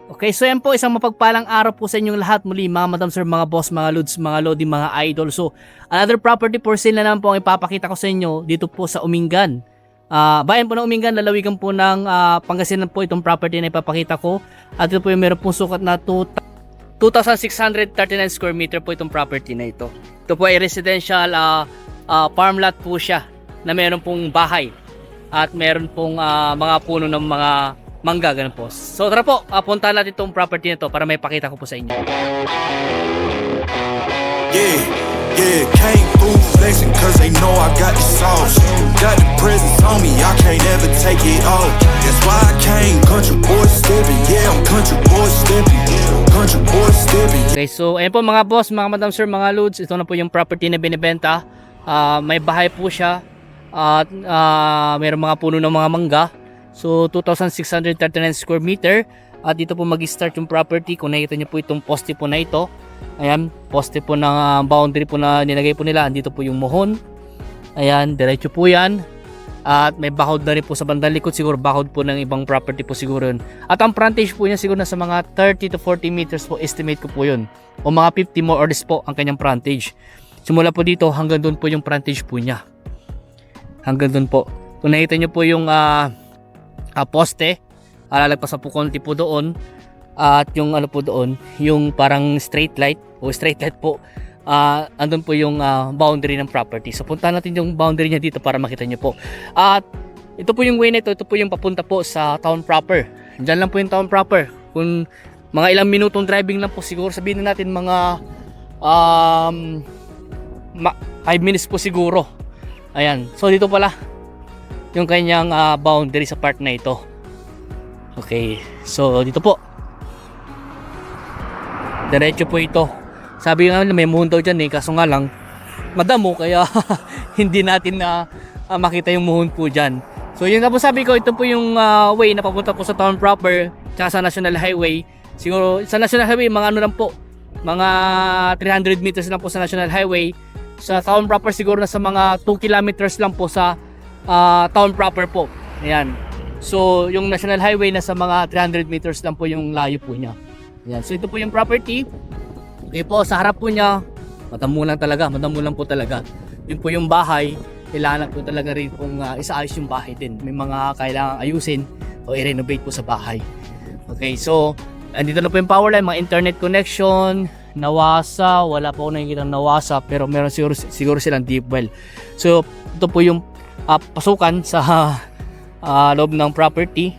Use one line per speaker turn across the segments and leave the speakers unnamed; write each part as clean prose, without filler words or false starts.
Okay, so yan po, isang mapagpalang araw po sa inyong lahat muli mga madam sir, mga boss, mga lods, mga lodi, mga idol. So, another property for sale na naman po ang ipapakita ko sa inyo dito po sa Umingan. Bayan po ng Umingan, lalawigan po ng Pangasinan po itong property na ipapakita ko. At ito po yung meron pong sukat na 2,639 square meter po itong property na ito. Ito po ay residential farm lot po siya na meron pong bahay at meron pong mga puno ng mga mangga, ganun po. So tara po, puntahan natin itong property na to para may pakita ko po sa inyo.
Yeah, yeah, came through flexing cause they know I got the sauce. Got the presence on me, I can't ever take it off. That's why I came, country boy stepping. Yeah, I'm country boy stepping. Country boy stepping.
Okay, so ayan po mga boss, mga madam sir, mga loads. Ito na po yung property na binibenta. May bahay po siya at mayroong mga puno ng mga mangga. So 2,639 square meter. At dito po mag-start yung property. Kung nakita nyo po itong poste po na ito, ayan, poste po ng boundary po na nilagay po nila. Andito po yung mohon. Ayan, diretso po yan. At may bakod na rin po sa bandang likod. Siguro bakod po ng ibang property po siguro yun. At ang frontage po niya siguro nasa mga 30 to 40 meters po, estimate ko po yun. O mga 50 more or less po ang kanyang frontage. Simula po dito hanggang doon po yung frontage po niya. Hanggang doon po. Kung nakita nyo po yung poste, lalagpas po konti po doon. At yung ano po doon, yung parang straight light po, andun po yung boundary ng property. So puntahan natin yung boundary niya dito para makita nyo po. At ito po yung way na ito po yung papunta po sa town proper. Diyan lang po yung town proper. Kung mga ilang minutong driving lang po, siguro sabihin na natin mga 5 minutes po siguro. Ayan, so dito pala yung kanyang boundary sa part na ito. Okay, so dito po diretso po ito. Sabi nga may mohon daw dyan kaso nga lang madamo kaya hindi natin makita yung mohon po dyan. So yun nga po sabi ko, ito po yung way na papunta po sa town proper tsaka sa National Highway. Siguro sa National Highway mga ano lang po, mga 300 meters lang po sa National Highway. Sa town proper siguro na sa mga 2 kilometers lang po sa town proper po. Ayan. So yung National Highway na sa mga 300 meters lang po yung layo po niya. Ayan. So ito po yung property. Okay po, sa harap po niya, madamo lang po talaga. Yun po yung bahay. Kailangan po talaga rin pong isaayos yung bahay din. May mga kailangan ayusin o i-renovate po sa bahay. Okay, so andito na po yung power line, mga internet connection, nawasa, wala po ako nakikita nawasa, pero meron siguro silang deep well. So ito po yung pasukan sa loob ng property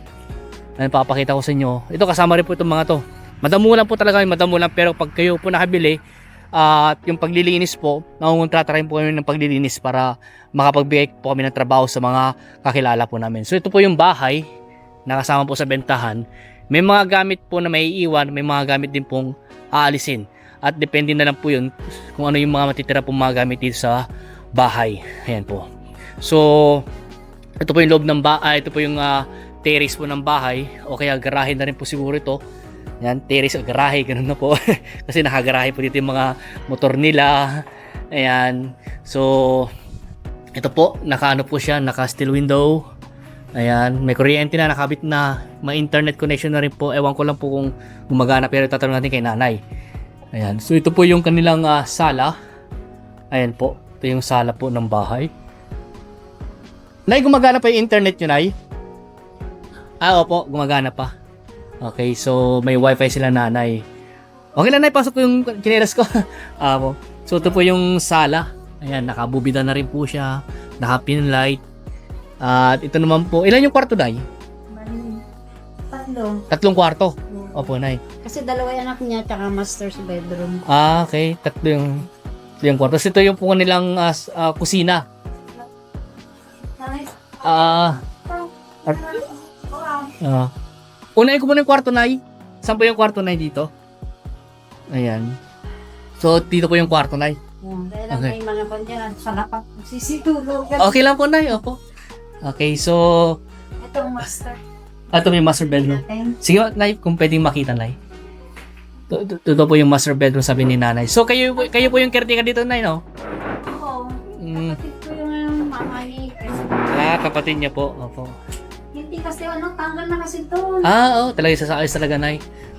na papakita ko sa inyo. Ito kasama rin po itong mga to. Madamo lang po talaga, madamo lang, pero pag kayo po nakabili at yung paglilinis po, nangungontrata rin po kami ng paglilinis para makapagbigay po kami ng trabaho sa mga kakilala po namin. So ito po yung bahay na kasama po sa bentahan. May mga gamit po na may iiwan, may mga gamit din pong aalisin. At depende na lang po yun kung ano yung mga matitira pong mga gamit dito sa bahay. Ayan po. So ito po yung loob ng bahay, ito po yung terrace po ng bahay o kaya garahe na rin po siguro ito. Yan, terrace o garahe, ganun na po. Kasi nakagarahe po dito yung mga motor nila. Ayan. So ito po, naka-ano po siya, naka-steel window. Ayan, may kuryente na, nakabit na. May internet connection na rin po. Ewan ko lang po kung gumagana, pero tatanong natin kay nanay. Ayan, so ito po yung kanilang sala. Ayan po, ito yung sala po ng bahay. Nay, gumagana pa yung internet nyo, Nay? Opo, gumagana pa. Okay, so may wifi sila nanay. Okay lang, Nay, pasok ko yung kineras ko. So ito po yung sala. Ayan, nakabubida na rin po siya. Naka-pin light. At ito naman po, ilan yung kwarto, Nay?
Tatlo.
3 kwarto. Opo, Nay.
Kasi dalawa yung anak niya tsaka master's bedroom.
Okay, 3 yung kwarto. Ito yung po nilang kusina. Unahin ko muna yung kwarto, Nay. Saan po yung kwarto, Nay, dito? Ayan. So, dito po yung kwarto, Nay.
Dahil lang
Okay.
may mga kanya sa lapak sisitulog.
Okay lang po, Nay. Opo. Okay, so
Itong master.
ito may master bedroom.
natin.
Sige, Nay, kung pwedeng makita, Nay. Ito po yung master bedroom, sabi ni Nanay. So, kayo po yung caretaker dito, Nay, no?
Oo.
Mm.
Kapatid ko yung mama ni Chris.
Kapatid niya po. Opo.
Hindi kasi tanggal na kasi doon.
Oo, talaga isasaayos talaga, Nay.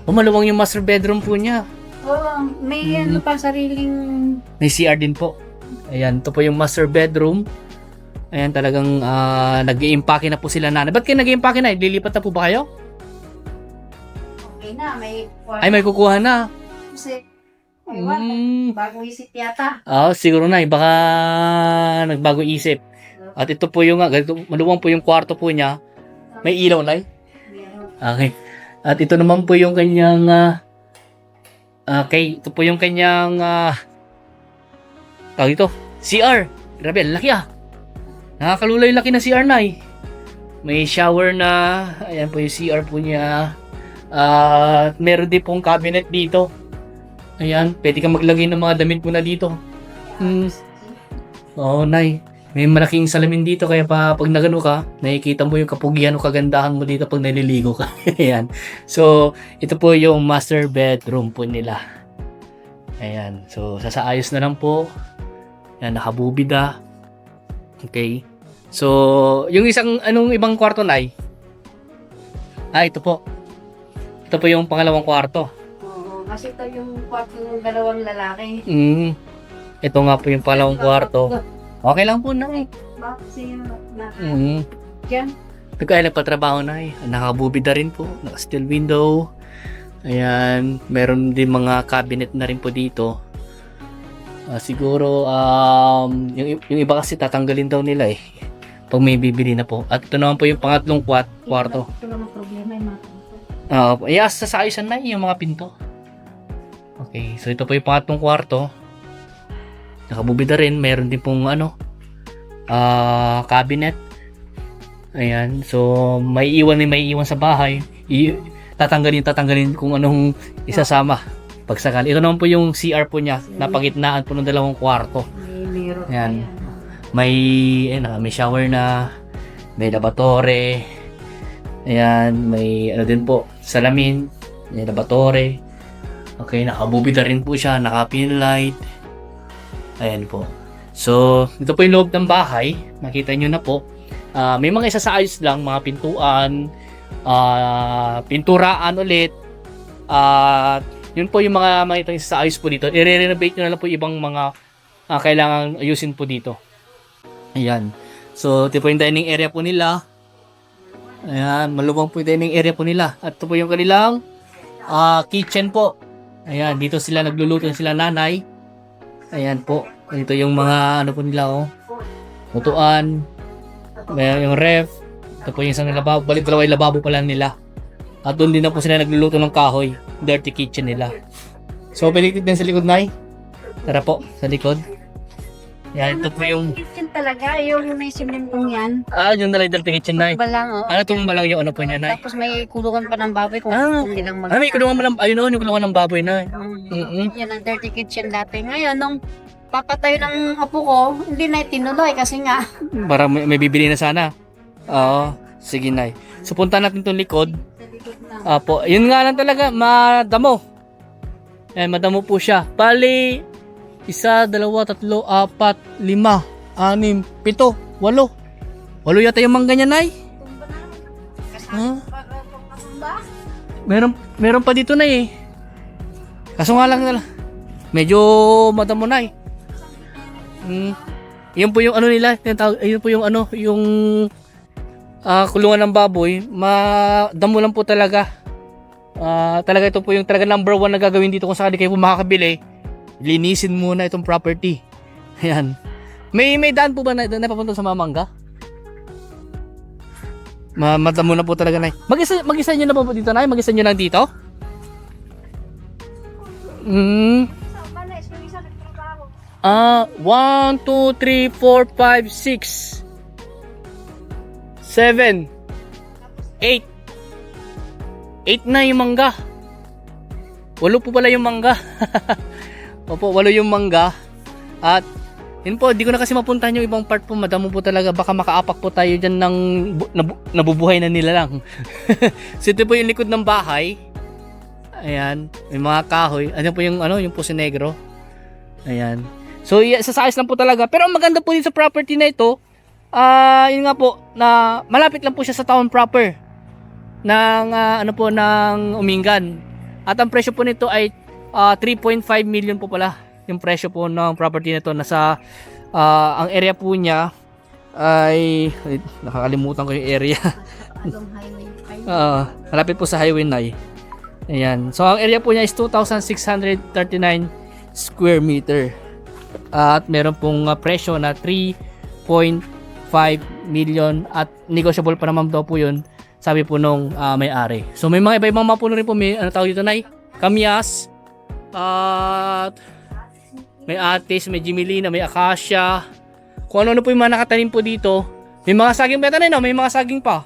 Maluwang yung master bedroom po niya.
Oo, may ano pa sariling...
May CR din po. Ayan, ito po yung master bedroom. Ayan, talagang nag-i-impake na po sila nanay. Ba't kayo nag-i-impake na? Lilipat na po ba kayo?
Okay na, may...
Ay, may kukuha na.
Kasi, ewan, bagong isip yata.
Siguro na, baka nagbago isip. At ito po yung, ganito, maluwang po yung kwarto po niya. May ilaw na.
Meron.
Okay. At ito naman po yung kanyang, ito po yung kanyang, tawag ito, CR. Grabe, ang laki Nakakalulay laki na CR na May shower na. Ayan po yung CR po niya. Meron din pong cabinet dito. Ayan, pwede kang maglagay ng mga damit mo na dito. Oo, Nay. May malaking salamin dito kaya pag nagano ka, nakikita mo yung kapugian o kagandahan mo dito pag naliligo ka. Ayan. So, ito po yung master bedroom po nila. Ayan. So, sasaayos na lang po. Ayan, nakabubida. Okay. So, yung anong ibang kwarto, Nay? Ito po. Ito po yung pangalawang kwarto.
Oo, kasi ito yung kwarto ng dalawang lalaki.
Ito nga po yung pangalawang kwarto. Okay lang po, Nay.
Bakit siya na...
Mm.
Diyan?
Kaya nagpatrabaho, Nay. Nakabubida rin po. Naka-steel window. Ayan. Meron din mga cabinet na rin po dito. Siguro, yung iba kasi tatanggalin daw nila pag may bibili na po. At ito naman po yung pangatlong kwarto.
Ito lang ang problema yung mga pinto.
Sasaayusan na yung mga pinto. Okay. So, ito po yung pangatlong kwarto. Nakabubida rin, meron din pong cabinet. Ayan, so may iwan sa bahay. Tatanggalin kung anong isasama pagsakali. Ito naman po yung CR po niya, napagitnaan po ng dalawang kwarto.
Meron.
Ayan. May shower na, may lavatory. Ayan, may din po, salamin, may lavatory. Okay, nakabubida rin po siya, naka-pin light. Ayan po. So, ito po yung loob ng bahay. Nakita nyo na po. May mga isasaayos lang, mga pintuan, pinturaan ulit. Yun po yung mga isasaayos po dito. I-renovate nyo na lang po ibang mga kailangan ayusin po dito. Ayan. So, ito po yung dining area po nila. Ayan, maluwang po yung dining area po nila. At ito po yung kanilang kitchen po. Ayan, dito sila nagluluto sila nanay. Ayan po. Ito yung mga po nila lutuan. May yung ref. Ito po yung isang lababo. Balik dalawa yung lababo pala nila. At doon din na po sila nagluluto ng kahoy. Dirty kitchen nila. So, piligtid din sa likod, Nay. Tara po, sa likod. Yan, ito po yung...
Kitchen talaga, yung may simintong yan.
Yung nalay dirty kitchen, Nay.
Balang,
Ano itong malang yung po niya, Nay?
Tapos may kulungan pa ng baboy kung hindi lang
May kulungan mo ng... Ayun, yung kulungan ng baboy, Nay.
Yan ang dirty kitchen dati. Ngayon, nung papatayo ng apo ko, hindi na tinuloy kasi nga.
Para may bibili na sana. Oo, sige, Nay. So, punta natin itong likod. Apo, yun nga lang talaga, madamo. Madamo po siya. Bali, 1, 2, 3, 4, 5, 6, 7, 8. 8 yata yung mangga niya, Nay. Meron pa dito, Nay. Kaso nga lang, medyo madamo, Nay. Yun po yung nila, yun po yung yung kulungan ng baboy, madamo lang po talaga. Talaga ito po yung talaga number 1 na gagawin dito kung sakali kayo po makakabili. Linisin muna itong property. Ayan. May daan po ba na papunta sa Mamangga? Madamo na po talaga, Nay. Mag-isa nyo na po dito, Nay? Mag-isa nyo lang dito? 1, 2, 3, 4, 5, 6, 7, 8. 8 na yung mangga. 8 po pala yung mangga. Opo, 8 yung mangga. At yun po, di ko na kasi mapuntahan yung ibang part po. Madamo po talaga. Baka makaapak po tayo dyan ng nabubuhay na nila lang. So ito po yung likod ng bahay. Ayan, may mga kahoy. Ano po yung yung Puso Negro. Ayan. So sasayos lang po talaga. Pero ang maganda po din sa property na ito, yun nga po, na malapit lang po siya sa town proper ng ng Umingan. At ang presyo po nito ay 3.5 million po pala yung presyo po ng property nito. Nasa ang area po niya ay nakakalimutan ko yung area.
Along highway.
Malapit po sa highway 9. Ayan. So ang area po niya is 2,639 square meter. At meron pong presyo na 3.5 million at negotiable pa naman daw po yun, sabi po nung may-ari. So may mga iba-ibang mapuno rin po, may ano tawag dito, Nay? Kamyas, at may atis, may jimilina, may acacia, kung ano-ano po yung mga nakatanim po dito. May mga saging pa ito, no? May mga saging pa,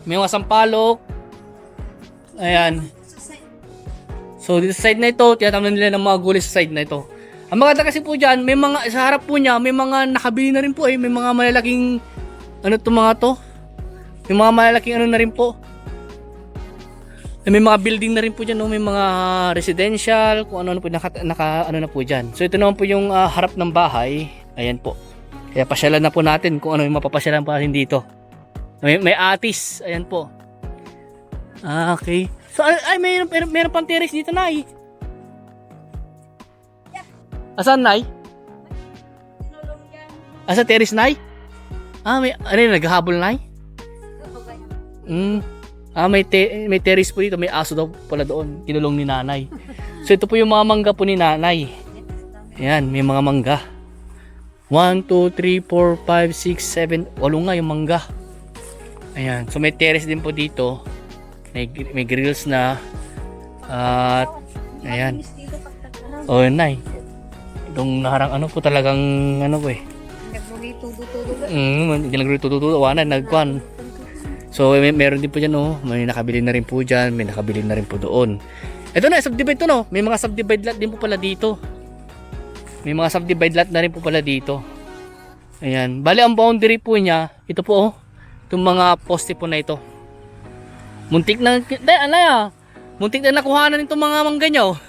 may mga sampalok. Ayan. So dito sa side na ito, tinatamnan nila ng mga gulay sa side na ito. Ang maganda kasi po dyan, may mga, sa harap po niya, may mga nakabili na rin po may mga malalaking, ano to mga to? May mga malalaking ano na rin po. May mga building na rin po dyan, no? May mga residential, kung ano-ano po, ano na po dyan. So ito naman po yung harap ng bahay, ayan po. Kaya pasyalan na po natin kung ano yung mapapasyalan pa natin dito. May atis, ayan po. Okay. So, ay, mayroon pang terrace dito, Nay. Asan, Nay? Asa terrace, Nay? May, ano yun, naghahabol, Nay? May terrace po dito, may aso daw pala doon, kinulong ni Nanay. So, ito po yung mga mangga po ni Nanay. Ayan, may mga mangga. 1, 2, 3, 4, 5, 6, 7, 8 nga yung mangga. Ayan, so may terrace din po dito. May grills na. At ayan. Oh, yun, Nay. Itong naharang ano po talagang ano po eh. Hindi nagtutudo. Wanan, nagkwan. So meron din po dyan, oh. May nakabili na rin po dyan. May nakabili na rin po doon. Ito na, subdivide to, no. May mga subdivide lot din po pala dito. May mga subdivide lot na rin po pala dito. Ayan. Bali ang boundary po niya, ito po, oh. Itong mga poste po na ito. Muntik na nakuhanan itong mga mangga nyo.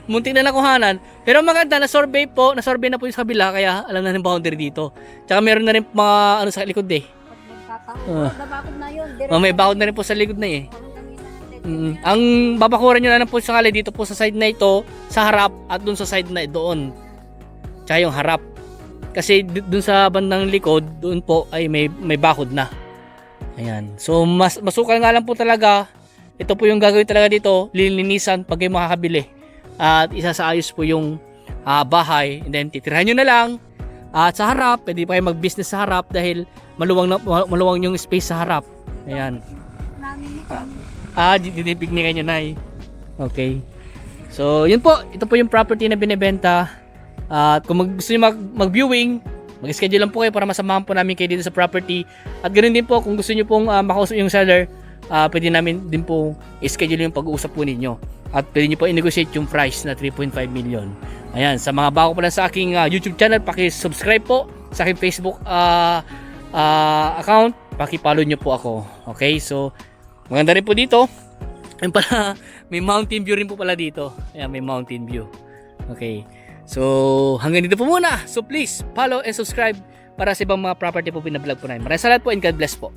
Muntik na nakuhanan. Pero maganda, na-survey na po yung sa kabila, kaya alam na yung boundary dito. Tsaka meron na rin mga ano sa likod eh. May bakod na rin po sa likod na eh. Ang babakuran nyo na lang po sakali dito po sa side na ito, sa harap at dun sa side na doon. Tsaka yung harap. Kasi dun sa bandang likod, doon po ay may bakod na. Ayan. So masukal nga lang po talaga. Ito po yung gagawin talaga dito, lilinisan pag kayo makakabili. At isasaayos po yung bahay, and then titirahan nyo na lang. At sa harap, pwede pa kayo mag-business sa harap dahil maluwang yung space sa harap. Ayan. Didipignikan nyo, Nay. Okay. So yun po, ito po yung property na binibenta. At kung gusto nyo mag-viewing, mag-schedule lang po kayo para masamahan po namin kayo dito sa property. At ganoon din po, kung gusto nyo pong makausap yung seller, pwede namin din po i-schedule yung pag-uusap po ninyo. At pwede nyo po i-negotiate yung price na 3.5 million. Ayan, sa mga bago pa lang sa aking YouTube channel, paki-subscribe po sa aking Facebook account. Paki-follow nyo po ako. Okay, so maganda rin po dito. Ayun pala, may mountain view rin po pala dito. Ayan, may mountain view. Okay. So, hanggang dito po muna. So, please, follow and subscribe para sa ibang mga property po binablog po namin. Maraming salamat po and God bless po.